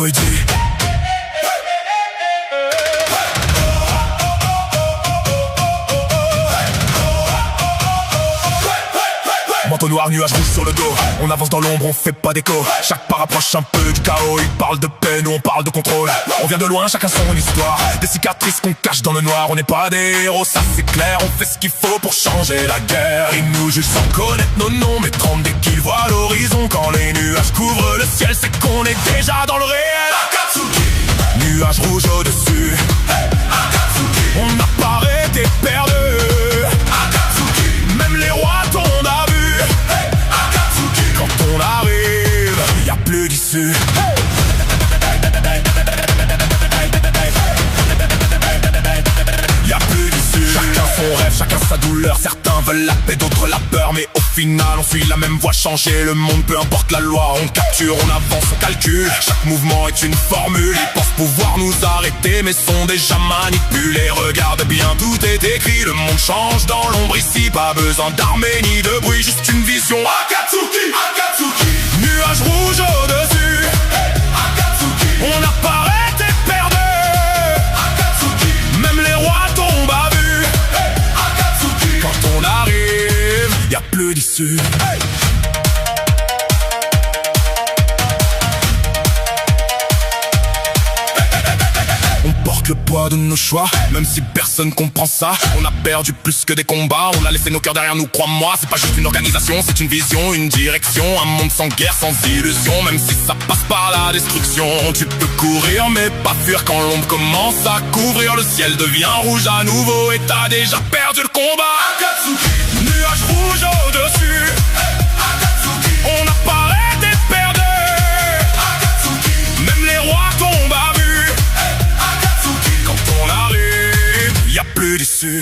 Joey D. Manteau noir, nuage rouge sur le dos. On avance dans l'ombre, on fait pas d'écho. Chaque pas rapproche un peu du chaos. Ils parlent de paix, nous on parle de contrôle. On vient de loin, chacun son histoire. Des cicatrices qu'on cache dans le noir. On n'est pas des héros, ça c'est clair. On fait ce qu'il faut pour changer la guerre. Ils nous jugent sans connaître nos noms, mais tremblent dès qu'ils voient l'horizon. Quand les nuages couvrent le ciel, c'est qu'on est déjà dans le réel. Akatsuki. Nuage rouge au-dessus. Akatsuki. On n'a pas arrêté de perdre. Akatsuki. Même les rois tombent à vue. Quand on arrive, y'a plus d'issue. Y'a plus d'issue. Chacun son rêve, chacun sa douleur. Certains veulent la paix, d'autres la peur. Mais au final, on suit la même voie, changer le monde, peu importe la loi. On capture, on avance, on calcule. Chaque mouvement est une formule. Ils pensent pouvoir nous arrêter, mais sont déjà manipulés. Regarde bien, tout est écrit. Le monde change dans l'ombre ici. Pas besoin d'armée ni de bruit, juste une vision. Akatsuki, Akatsuki. Nuage rouge au-dessus. Akatsuki. On n'a pas arrêté de perdre. Akatsuki. Même les rois tombent à vue. Akatsuki. Quand on arrive, y'a plus d'issue. On porte le poids de nos choix, même si personne comprend ça. On a perdu plus que des combats, on a laissé nos cœurs derrière nous, crois-moi. C'est pas juste une organisation, c'est une vision, une direction. Un monde sans guerre, sans illusion, même si ça passe par la destruction. Tu peux courir mais pas fuir quand l'ombre commence à couvrir. Le ciel devient rouge à nouveau et t'as déjà perdu le combat. Akatsuki. Nuage rouge au-dessus. Akatsuki. On n'a pas arrêté de perdre. Akatsuki. Même les rois tombent à vue. Y'a plus d'issue.